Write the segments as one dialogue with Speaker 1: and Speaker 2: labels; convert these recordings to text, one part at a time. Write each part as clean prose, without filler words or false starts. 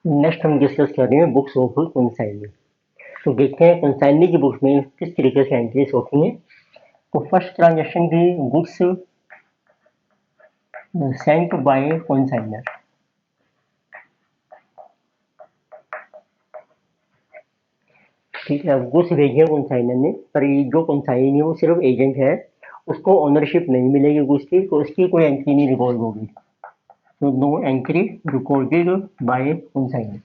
Speaker 1: Next हम discuss कर रहे हैं बुक्स ऑफ कंसाइनी। तो देखते हैं कंसाइनी की बुक्स में किस तरीके से एंट्रीज होती हैं। तो फर्स्ट ट्रांजेक्शन की गुड्स सेंट बाय कंसाइनर। ठीक है, गुड्स भेजी है कंसाइनर ने, पर ये जो कंसाइनी है वो सिर्फ एजेंट है, उसको ओनरशिप नहीं मिलेगी गुड्स की, तो उसकी कोई एंट्री नहीं रिकॉर्ड होगी। तो no entry recorded by consignor.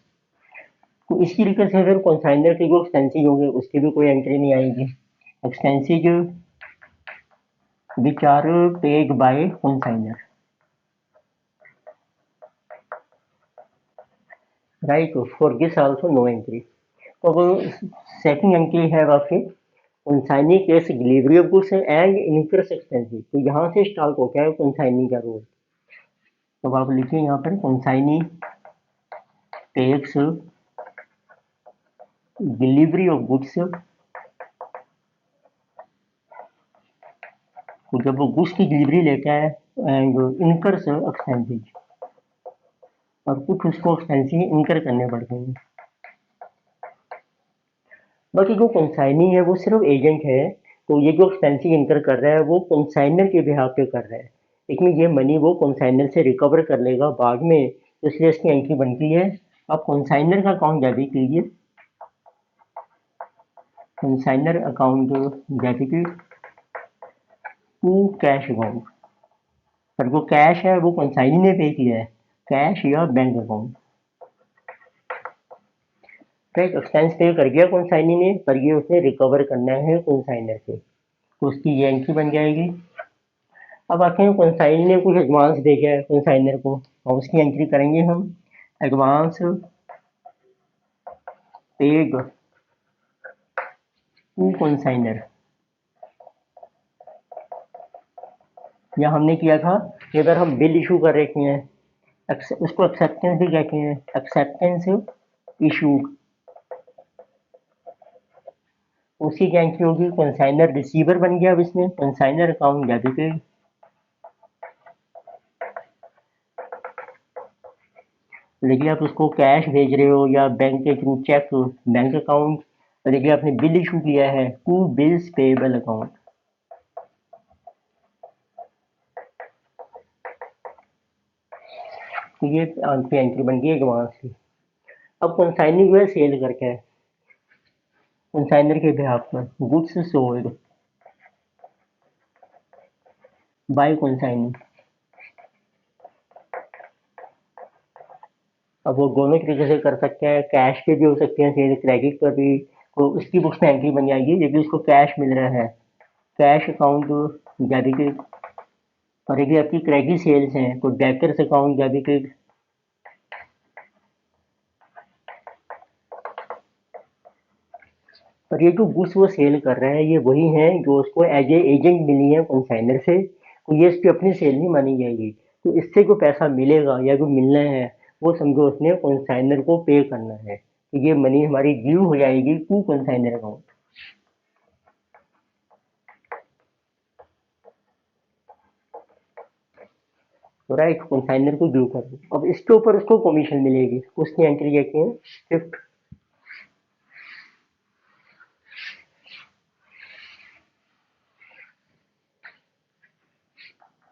Speaker 1: तो इसी तरीके से फिर कंसाइनर के जो एक्सपेंसिज होंगे उसकी भी कोई एंट्री नहीं आएगी। Expenses which are paid by consignor, right. For this also no entry. तो अब सेकंड एंट्री है आपके consignee case delivery of goods and interest expensive. तो यहाँ से स्टार्ट होता है कंसाइनी का रोल। तो आप लिखिए यहाँ पर consignee takes delivery of goods. तो जब वो गुड्स की डिलीवरी लेता है एंड इनकर्स एक्सपेंसिव, और कुछ उसको एक्सपेंसिव इनकर करने पड़ते हैं। बाकी जो कंसाइनी है वो सिर्फ एजेंट है, तो ये जो एक्सपेंसिव इनकर कर रहा है वो कंसाइनर के बिहाफ पे कर रहा है, लेकिन ये मनी वो कंसाइनर से रिकवर कर लेगा बाद में, इसलिए इसकी एंट्री बनती है। आप कंसाइनर का अकाउंट डेबिट कीजिए, consignor account debited to cash account. पर जो कैश है वो कंसाइनी ने पे किया है, कैश या बैंक अकाउंट। राइट, एक्सपेंस पे कर दिया कंसाइनी ने, पर ये उसने रिकवर करना है कंसाइनर से, तो उसकी ये एंट्री बन जाएगी। अब आते हैं कंसाइनी ने कुछ एडवांस भेजा है कंसाइनर को, और उसकी एंट्री करेंगे हम। एडवांस पेड टू कंसाइनर, या हमने किया था कि अगर हम बिल इशू कर रखे हैं, उसको एक्सेप्टेंस भी कहते हैं, एक्सेप्टेंस इशूड, उसी की एंट्री होगी। कंसाइनर रिसीवर बन गया, अब इसमें कंसाइनर अकाउंट डेबिटेड। देखिए आप उसको कैश भेज रहे हो या बैंक के थ्रू चेक, बैंक अकाउंट। और देखिए आपने बिल इशू किया है टू बिल्स पेएबल अकाउंट, तो ये आपकी एंट्री बन गई एडवांस की। अब कंसाइनी जो है सेल करके है कंसाइनर के बिहाफ पर, गुड्स सोल्ड बाय कंसाइनी। अब वो दोनों तरीके से कर सकते हैं, कैश पे भी हो सकते हैं सेल, क्रेडिट पर भी। तो उसकी बुक्स में एंट्री बन जाएगी यदि उसको कैश मिल रहा है, कैश अकाउंट डेबिटेड। और यदि आपकी क्रेडिट सेल्स हैं तो डेटर्स अकाउंट डेबिटेड। और ये जो गुड्स वो सेल कर रहा है ये वही हैं जो उसको एज ए एजेंट मिली है कंसाइनर से, तो ये इसकी अपनी सेल नहीं मानी जाएगी। तो इससे जो पैसा मिलेगा या जो मिलना है वो समझो उसने कंसाइनर को पे करना है, तो ये मनी हमारी ड्यू हो जाएगी टू कंसाइनर अकाउंट। तो राइट, कंसाइनर को ड्यू कर दो। अब इसके ऊपर उसको कमीशन मिलेगी, उसकी एंट्री कहते हैं फिफ्थ।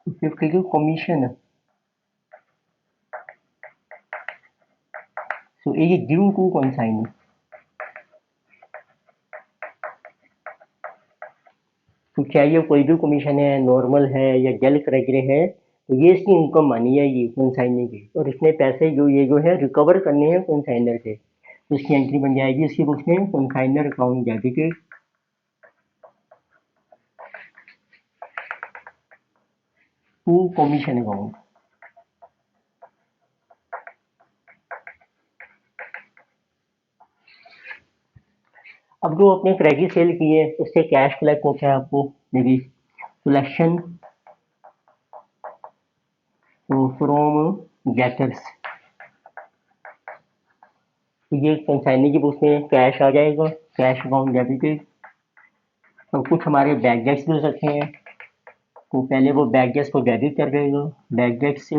Speaker 1: फिफ्थ की कमीशन, सो ये ड्यू टू कंसाइनर। तो चाहे ये कोई भी कमीशन है, नॉर्मल है या जल क्रैकरे है, तो ये इसकी इनकम मानी जाएगी कंसाइनर की, और इसने पैसे जो ये जो है रिकवर करने हैं कंसाइनर से, तो इसकी एंट्री बन जाएगी इसकी बुक्स में consignor account debited to commission account. अब जो अपने क्रेडिट सेल किए उससे कैश कलेक्ट होता है आपको, मेरी कलेक्शन फ्रॉम डेटर्स। तो ये कंसाइनर की बुक्स में कैश आ जाएगा, कैश अकाउंट डेबिटेड। और कुछ हमारे बैक डेट्स भी हो सकते हैं, तो पहले वो बैक डेट्स को डेबिट कर देगा, bad debts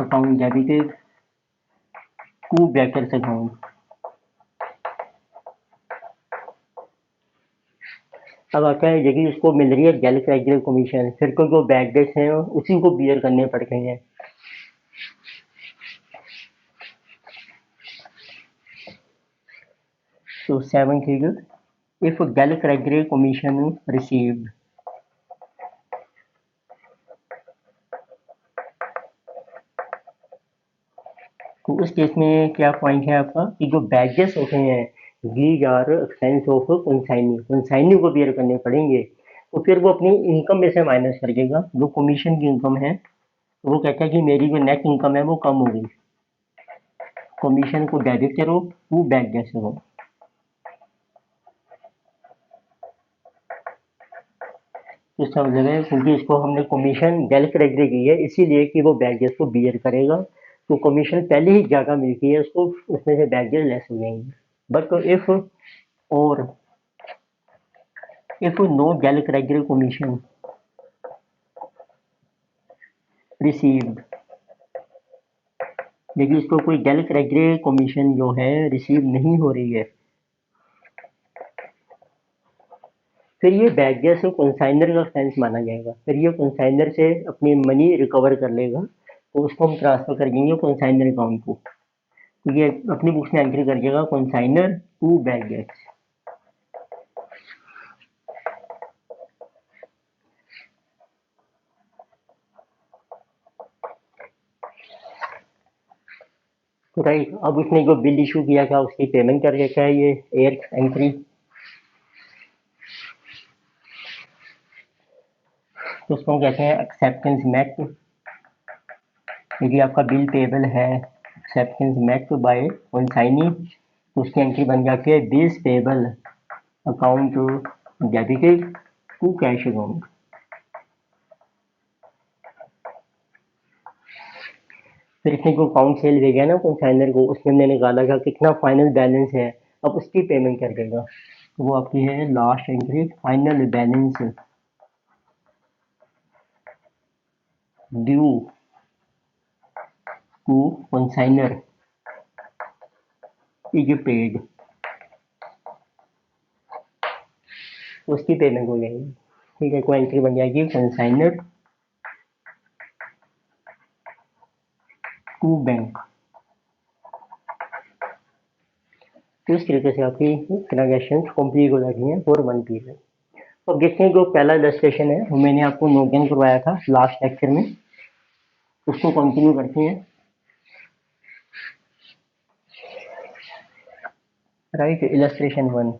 Speaker 1: account debited to bankers account. अब आता है यदि उसको मिल रही है गैल्स रेगुलर कमीशन, फिर को जो बैक डेट्स हैं उसी को बियर करने पड़ते हैं। तो 7 figure, if gales regular commission received, तो उस केस में क्या पॉइंट है आपका कि जो बैगेस होते हैं these are expense of consignee, consignee को बियर करने पड़ेंगे। तो फिर वो अपनी इनकम में से माइनस कर देगा, जो कमीशन की इनकम है, तो वो कहता है कि मेरी जो नेट इनकम है वो कम हो गई, कमीशन को डेबिट करो टू बैगेस करो। तो इसका मतलब है क्योंकि इसको हमने कमीशन गैल्स रेगुलर की है इसीलिए कि वो बैगेस को बियर करेगा, तो कमीशन पहले ही ज़्यादा मिलती है उसको, उसमें से बैगेस लेस हो जाएंगे। बट इफ और if no gallus regular commission received, लेकिन इसको कोई गैल्स रेगुलर कमीशन जो है रिसीव नहीं हो रही है, फिर ये बैगेस कंसाइनर का एक्सपेंस माना जाएगा। फिर ये कंसाइनर से अपनी मनी रिकवर कर लेगा, तो उसको हम ट्रांसफर कर देंगे कंसाइनर अकाउंट को। तो ये अपनी बुक्स में एंट्री कर देगा कंसाइनर टू बैगेस। तो राइट, अब उसने जो बिल इशू किया था उसकी पेमेंट कर देता है ये एयर एंट्री। तो उसको कहते हैं एक्सेप्टेंस मेट। यदि आपका बिल पेबल है एक्सेप्टेंस मेट बाय कंसाइनी, तो उसकी एंट्री बन जाती है bills payable account debited to cash account. फिर इसने जो अकाउंट सेल भेजा ना कंसाइनर को, उसमें हमने निकाला था कितना फाइनल बैलेंस है, अब उसकी पेमेंट कर देगा। तो वो आपकी है last entry, final balance due to consignor is paid, उसकी पेमेंट हो जाएगी। ठीक है, कोई एंट्री बन जाएगी कंसाइनर टू बैंक। तो इस तरीके से आपकी ट्रांजेक्शन कंप्लीट हो जाती हैं फॉर वन पीरियड। तो देखते हैं जो पहला इलस्ट्रेशन है वो मैंने आपको नोट डाउन करवाया था लास्ट लेक्चर में, उसको कंटिन्यू करते हैं। Right, illustration 1।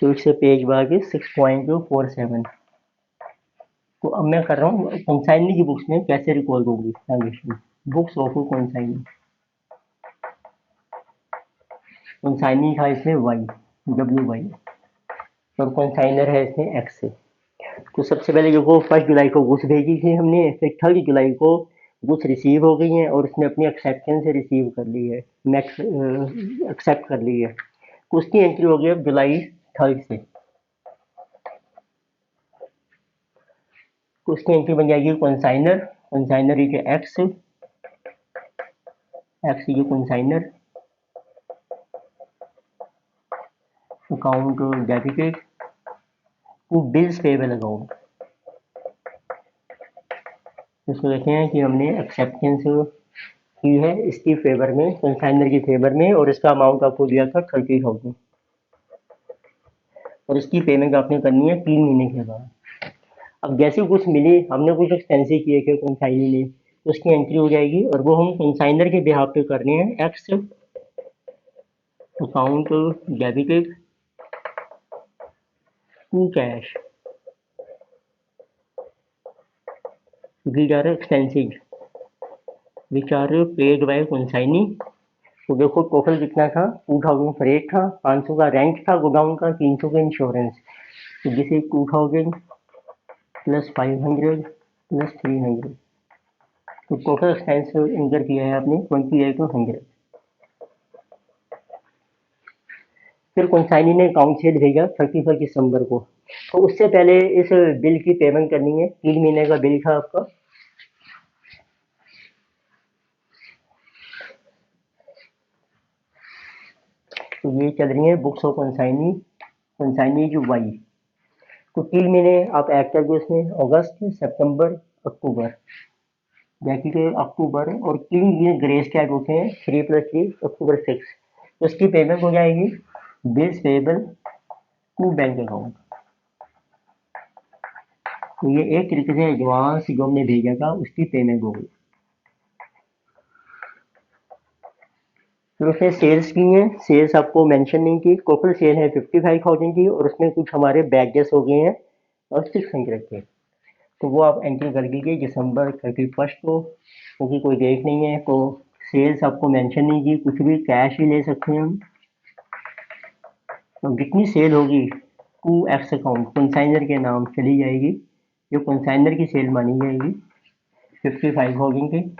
Speaker 1: So it's page बाग 6.47। तो अब मैं कर रहा हूँ कंसाइनी की बुक्स में कैसे रिकॉर्ड होगी transaction, books of consignee. Consignee था इसमें वाई, WY, और कंसाइनर है इसमें एक्स से। तो सबसे पहले देखो 1 जुलाई को गुड्स भेजी थी हमने, फिर 3 जुलाई को गुड्स रिसीव हो गई हैं और उसने अपनी एक्सेप्टेंस से रिसीव कर ली है, नेक्स्ट एक्सेप्ट कर ली है। तो उसकी एंट्री हो गई अब जुलाई 3 से। तो उसकी एंट्री बन जाएगी consignor, consignor is X, X is consignor account debited to bills payable account. इसको देखते हैं कि हमने एक्सेप्टेंस की है इसकी फेवर में, कंसाइनर की फेवर में, और इसका अमाउंट आपको दिया था 30,000, और इसकी पेमेंट आपने करनी है 3 महीने के बाद। अब जैसे कुछ मिली, हमने कुछ एक्सपेंसिव किए थे कंसाइनी ने, तो उसकी एंट्री हो जाएगी और वो हम कंसाइनर के बिहाफ पे करने हैं X account debited to cash, these are expenses which are paid by consignee। तो देखो टोटल कितना था, 2000 फ्रेट था, 500 का रेंट था गोडाउन का, 300 का इंश्योरेंस। तो दिस इज 2000 प्लस 500 प्लस 300, तो टोटल एक्सपेंस इंकर किया है आपने 2800। फिर कंसाइनी ने अकाउंट सेल भेजा 31 दिसंबर को, तो उससे पहले इस बिल की पेमेंट करनी है। 3 महीने का बिल था आपका। तो ये चल रही है बुक्स ऑफ कंसाइनी, कंसाइनी जो वाई। तो 3 महीने आप ऐड कर दो इसमें, अगस्त, सितंबर, अक्टूबर, जैसे कि अक्टूबर, और 3 दिन ग्रेस टाइप होते हैं, 3+3 अक्टूबर 6। तो इसकी पेमेंट हो जाएगी bills payable to bank account. तो ये एक तरीके से एडवांस जो हमने भेजा था उसकी पेमेंट हो गई। फिर उसने सेल्स की हैं, सेल्स आपको मेंशन नहीं की। टोटल सेल है 55,000 की, और उसमें कुछ हमारे बैगेस हो गए हैं और 600 के। तो वो आप एंट्री कर दीजिए दिसंबर 31 को, क्योंकि कोई डेट नहीं है। तो सेल्स आपको मेंशन नहीं की, कुछ भी कैश ही ले सकते हैं हम। तो जितनी सेल होगी टू एक्स अकाउंट कंसाइनर के नाम चली जाएगी, जो कंसाइनर की सेल मानी जाएगी 55,000 की।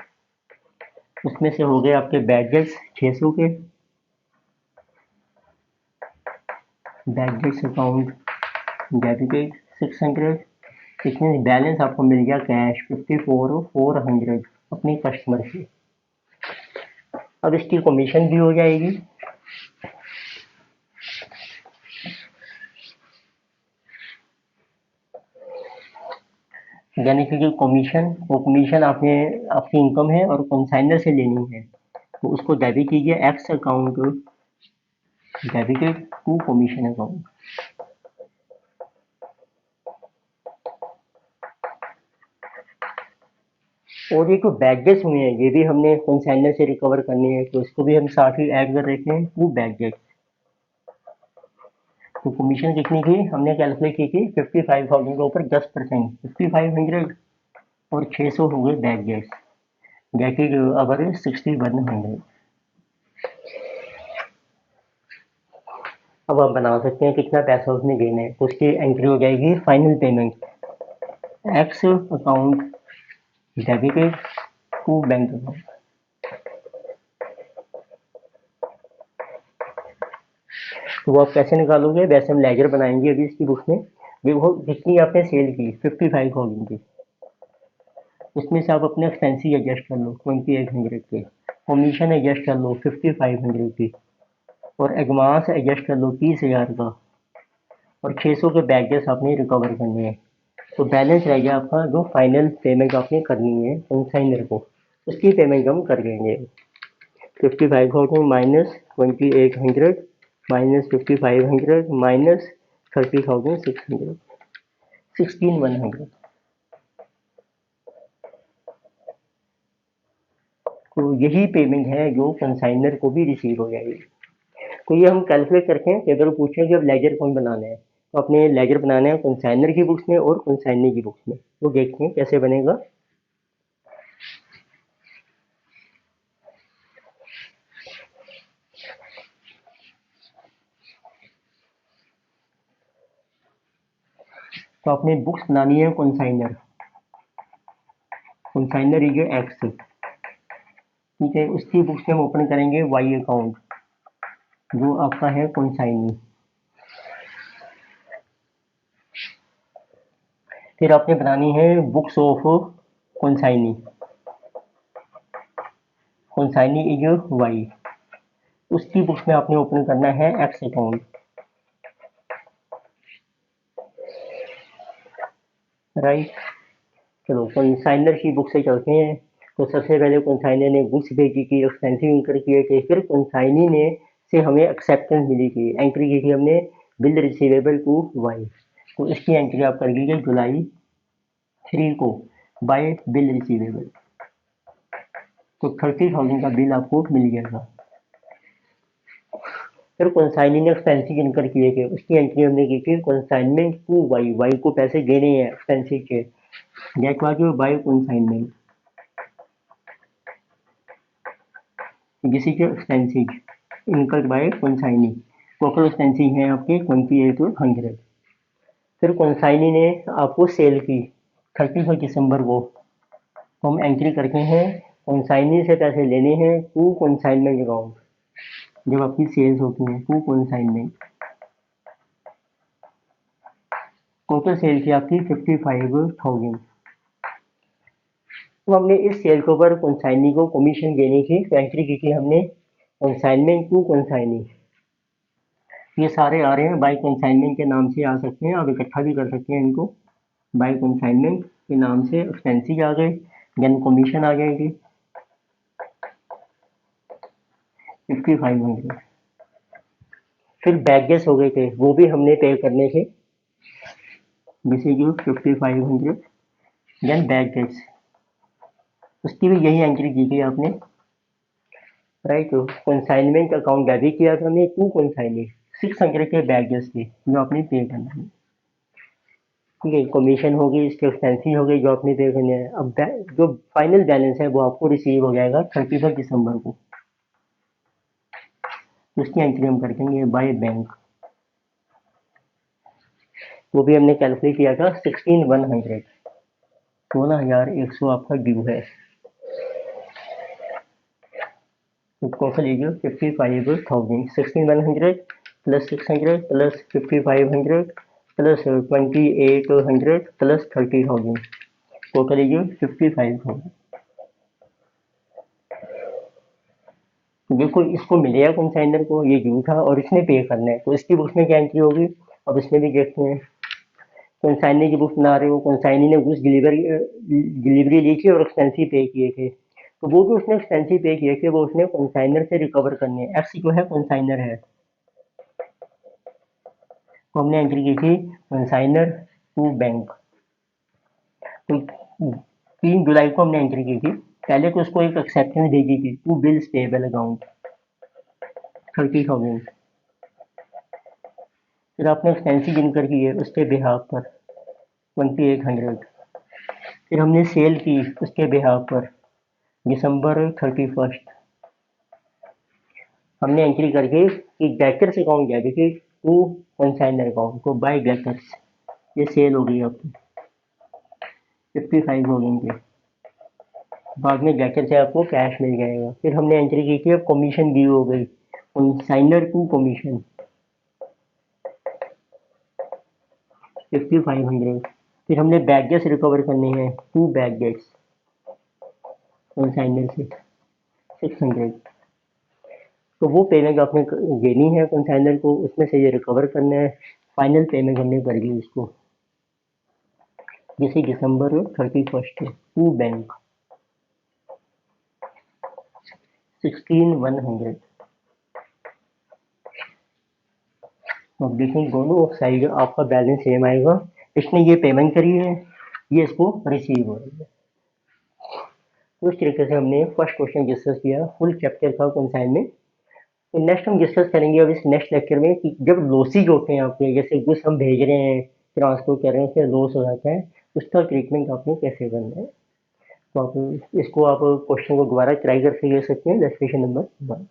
Speaker 1: उसमें से हो गए आपके बैगेस 600 के, बैगेस अकाउंट डेबिटेड 600। इसमें बैलेंस आपको मिल गया कैश 54,400 अपने कस्टमर से। अब इसकी कमीशन भी हो जाएगी। यानी कि जो कमीशन, वो कमीशन आपने आपकी इनकम है और कंसाइनर से लेनी है, तो उसको डेबिट कीजिए X account, debited to commission account. और ये जो बैगेस हुए हैं ये भी हमने कंसाइनर से रिकवर करने हैं, तो इसको भी हम साथ ही ऐड कर देते हैं टू बैगेस। तो कमीशन कितनी थी हमने कैलकुलेट की थी 55,000 के ऊपर 10%, 5500, और 600 हो गए बैगेस, दैट इज अवर 6100। अब आप बना सकते हैं कितना पैसा उसने देना है। तो उसकी एंट्री हो जाएगी final payment X account debited to bank account. तो वो आप कैसे निकालोगे, वैसे हम लेजर बनाएंगे अभी इसकी बुक में। देखो जितनी आपने सेल की 55,000 की, उसमें से आप अपने एक्सपेंसिव एडजस्ट कर लो 2800 के, कमीशन एडजस्ट कर लो 5500 की, और एडवांस एडजस्ट कर लो 30,000 का, और 600 के बैगेस आपने रिकवर करने हैं। तो बैलेंस रह गया आपका जो फाइनल पेमेंट आपने करनी है कंसाइनर को, उसकी पेमेंट हम कर देंगे। 55,000 माइनस 2800 माइनस 5500 माइनस 30,600, 16,100। तो यही पेमेंट है जो कंसाइनर को भी रिसीव हो जाएगी। तो ये हम कैलकुलेट करके हैं कि अगर पूछें कि अब लेजर कौन बनाना है, तो अपने लेजर बनाना है कंसाइनर की बुक्स में और कंसाइनी की बुक्स में। तो देखते हैं कैसे बनेगा। तो अपने बुक्स बनानी है कंसाइनर, कंसाइनर इज एक्स, ठीक है। उसकी बुक्स में हम ओपन करेंगे वाई अकाउंट, जो आपका है कंसाइनी। फिर आपने बनानी है books of consignee, consignee is Y. उसकी बुक्स में आपने ओपन करना है एक्स अकाउंट, राइट। चलो कंसाइनर की बुक से चलते हैं। तो सबसे पहले कंसाइनर ने बुक्स भेजी थी, एक्सपेंसिव इंकर किए थे, फिर कंसाइनी ने से हमें एक्सेप्टेंस मिली थी, एंट्री की थी हमने बिल रिसीवेबल टू वाई। तो इसकी एंट्री आप कर लीजिए जुलाई 3 को बाय बिल रिसीवेबल। तो 30,000 का बिल आपको मिल जाएगा। फिर कंसाइनी ने एक्सपेंसिव इनकर किए थे, उसकी एंट्री हमने की थी कंसाइनमेंट टू वाई, वाई को पैसे देने हैं एक्सपेंसिव के, that was by consignment, this is expensive incurred by consignee. Total expensive हैं आपके 2800। फिर कंसाइनी ने आपको सेल की 31 दिसंबर को, तो हम एंट्री करके हैं कंसाइनी से पैसे लेने हैं टू कंसाइनमेंट अकाउंट, जब आपकी सेल्स होती हैं टू कंसाइनमेंट। टोटल सेल थी आपकी 55,000। तो हमने इस सेल के ऊपर कंसाइनी को कमीशन देनी थी, तो एंट्री की थी हमने कंसाइनमेंट टू कंसाइनी। ये सारे आ रहे हैं बाय कंसाइनमेंट के नाम से आ सकते हैं, आप इकट्ठा भी कर सकते हैं इनको। बाय कंसाइनमेंट के नाम से एक्सपेंसिव आ गए, देन कमीशन आ जाएगी 5500। फिर बैगेस हो गए थे, वो भी हमने पे करने थे, दिस इज 5500। देन बैगेस, उसकी भी यही एंट्री की थी आपने, राइट। कंसाइनमेंट अकाउंट डेबिट किया था हमने टू कंसाइनी, 600 के बैगेस थे जो आपने पे करना है, ठीक है। कमीशन होगी, इसके एक्सपेंसिव हो गई जो आपने पे करने हैं। अब जो फाइनल बैलेंस है वो आपको रिसीव हो जाएगा 31 दिसंबर को, उसकी एंट्री हम कर देंगे बाय बैंक। वो भी हमने कैलकुलेट किया था 16,100, 16,100 आपका ड्यू है। तो टोटल लीजिए 55,000, 16,100 plus 600 plus 5500 plus 2800 plus 30,000, total लीजिए 55,000। तो बिल्कुल इसको मिलेगा कंसाइनर को, ये ड्यू था और इसने पे करना है, तो इसकी बुक्स में क्या एंट्री होगी अब इसमें भी देखते हैं। कंसाइनी की बुक बना रहे हो, कंसाइनी ने कुछ डिलीवरी ली थी और एक्सपेंसिव पे किए थे, तो वो जो उसने एक्सपेंसिव पे किए थे वो उसने कंसाइनर से रिकवर करने हैं। एक्स जो है कंसाइनर है, तो हमने एंट्री की थी कंसाइनर टू बैंक। तो 3 जुलाई को हमने एंट्री की थी, पहले तो उसको एक एक्सेप्टेंस भेजी थी टू बिल्स पेबल अकाउंट 30,000। फिर आपने एक्सपेंसिव इनकर की है उसके बिहाफ पर 2800। फिर हमने सेल की उसके बिहाफ पर दिसंबर 31। हमने एंट्री करके कि डेटर्स अकाउंट गया, देखिए टू कंसाइनर अकाउंट को बाय डेटर्स, ये सेल हो गई आपकी 55,000 की। बाद में डेटर से आपको कैश मिल जाएगा। फिर हमने एंट्री की थी, अब कमीशन ड्यू हो गई, कंसाइनर टू कमीशन 5500। फिर हमने बैगेस रिकवर करने हैं, टू बैगेस कंसाइनर से 600। तो वो पेमेंट आपने देनी है कंसाइनर को, उसमें से ये रिकवर करना है, फाइनल पेमेंट हमने कर दी उसको, जैसे दिसंबर 31 टू बैंक 16,100। तो अब देखें दोनों साइड आपका बैलेंस सेम आएगा, इसने ये पेमेंट करी है, ये इसको रिसीव हो रही है। तो इस तरीके से हमने फर्स्ट क्वेश्चन डिस्कस किया, फुल चैप्टर था कंसाइनमेंट। तो नेक्स्ट हम डिस्कस करेंगे अब इस नेक्स्ट लेक्चर में कि जब लॉसेज होते हैं आपके, जैसे कुछ हम भेज रहे हैं, ट्रांसपोर्ट कर रहे हैं, उससे लॉस हो जाता है, उसका ट्रीटमेंट आपको कैसे करना है। तो आप इसको आप क्वेश्चन को दोबारा ट्राई करके ले सकते हैं, क्वेश्चन नंबर 1।